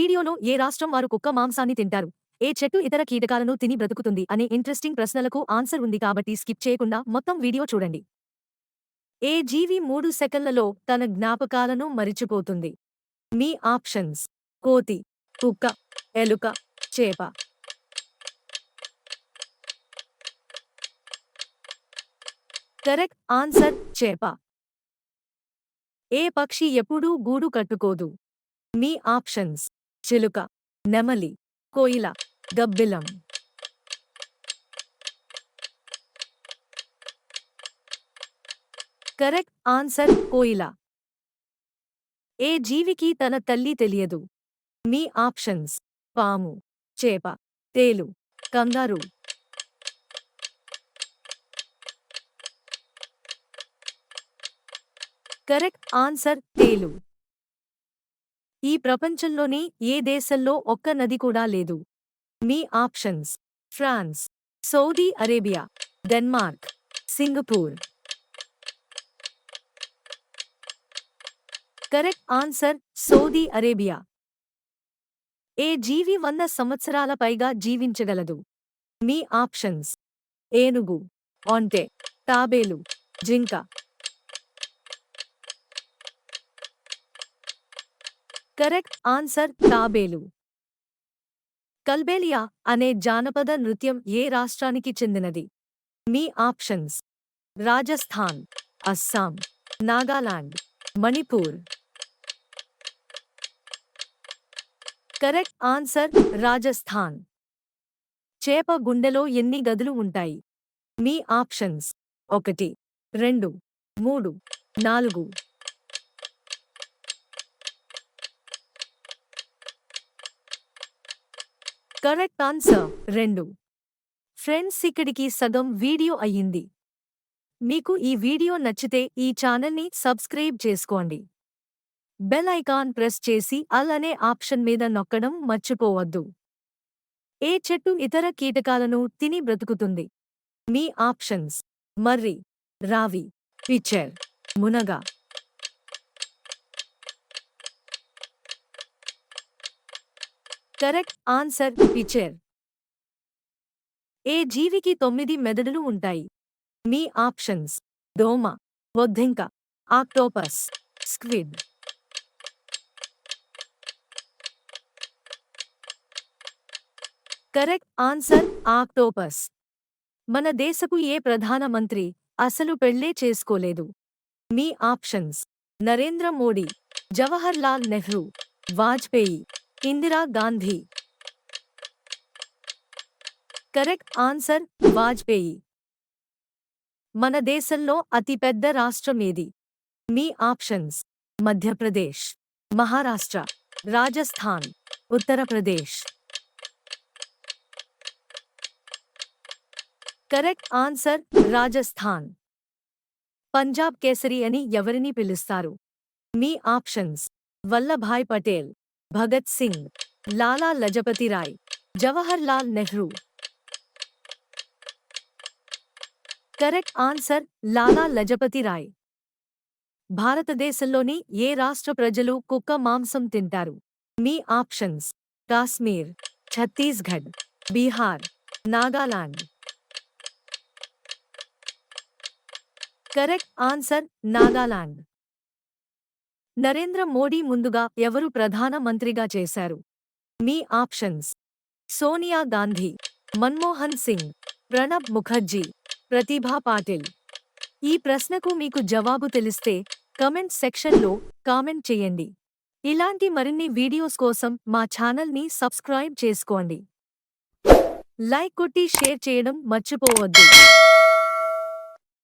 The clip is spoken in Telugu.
వీడియోలో ఏ రాష్ట్రం వారు కుక్క మాంసాన్ని తింటారు, ఏ చెట్టు ఇతర కీటకాలను తిని బ్రతుకుతుంది అనే ఇంట్రెస్టింగ్ ప్రశ్నలకు ఆన్సర్ ఉంది కాబట్టి స్కిప్ చేయకుండా మొత్తం వీడియో చూడండి. ఏ జీవి 3 సెకన్లలో తన జ్ఞాపకాలను మరిచిపోతుంది? మీ ఆప్షన్స్: కోతి, కుక్క, ఎలుక, చేప. కరెక్ట్ ఆన్సర్ చేప. ఏ పక్షి ఎప్పుడూ గూడు కట్టుకోదు? మీ ఆప్షన్స్: చిలుక, నెమలి, కోయిల, గబ్బిలం. కరెక్ట్ ఆన్సర్ కోయిల. ఏ జీవికి తన తల్లి తెలియదు? మీ ఆప్షన్స్: పాము, చేప, తేలు, కంగారు. కరెక్ట్ ఆన్సర్ తేలు. ఈ ప్రపంచంలోని ఏ దేశంలో ఒక్క నది కూడా లేదు? మీ options: France, Saudi Arabia, Denmark, Singapore. Correct answer Saudi Arabia. ఏ జీవి 100 సంవత్సరాల పైగా జీవించగలదు? మీ ఆప్షన్స్: ఏనుగు, ఒంటె, తాబేలు, జింక. కరెక్ట్ ఆన్సర్ తాబేలు. కల్బేలియా అనే జానపద నృత్యం ఏ రాష్ట్రానికి చెందినది? మీ options: Rajasthan, Assam, Nagaland, Manipur. Correct answer Rajasthan. చేప గుండెలో ఎన్ని గదులు ఉంటాయి? మీ ఆప్షన్స్: 1, 2, 3, 4. Correct answer 2. ఫ్రెండ్స్, ఇక్కడికి సగం వీడియో అయ్యింది. మీకు ఈ వీడియో నచ్చితే ఈ ఛానల్ని సబ్స్క్రైబ్ చేసుకోండి. బెల్ ఐకాన్ ప్రెస్ చేసి ఆల్ అనే ఆప్షన్ మీద నొక్కడం మర్చిపోవద్దు. ఏ చెట్టు ఇతర కీటకాలను తిని బ్రతుకుతుంది? మీ ఆప్షన్స్: మర్రి, రావి, పిచెర్, మునగ. Correct answer పిచెర్. ఏ జీవికి 9 మెదడులు ఉంటాయి? మీ ఆప్షన్స్: దోమ, బొద్దింక, octopus, squid. Correct answer octopus. మన దేశపు ఏ ప్రధానమంత్రి అసలు పెళ్లే చేసుకోలేదు? మీ options: Narendra Modi, Jawahar Lal Nehru, Vajpayee, Indira Gandhi. Correct answer Vajpayee. మన దేశంలో అతిపెద్ద రాష్ట్రం ఏది? మీ options: Madhya Pradesh, Maharashtra, Rajasthan, Uttar Pradesh. Correct answer Rajasthan. Punjab Kesari అని ఎవరిని పిలుస్తారు? మీ options: Vallabhbhai Patel, Bhagat Singh, Lala Lajpat Rai, Jawahar Lal Nehru. Correct answer Lala Lajpat Rai. భారతదేశంలోని ఏ రాష్ట్ర ప్రజలు కుక్క మాంసం తింటారు? మీ options: Kashmir, Chhattisgarh, Bihar, Nagaland. Correct answer Nagaland. Narendra Modi ముందుగా ఎవరు ప్రధాన మంత్రిగా చేశారు? మీ ఆప్షన్స్: సోనియా గాంధీ, మన్మోహన్ సింగ్, ప్రణబ్ ముఖర్జీ, ప్రతిభా పాటిల్. ఈ ప్రశ్నకు మీకు జవాబు తెలిస్తే కమెంట్ సెక్షన్లో కామెంట్ చేయండి. ఇలాంటి మరిన్ని వీడియోస్ కోసం మా ఛానల్ని సబ్స్క్రైబ్ చేసుకోండి. లైక్ కొట్టి షేర్ చేయడం మర్చిపోవద్దు.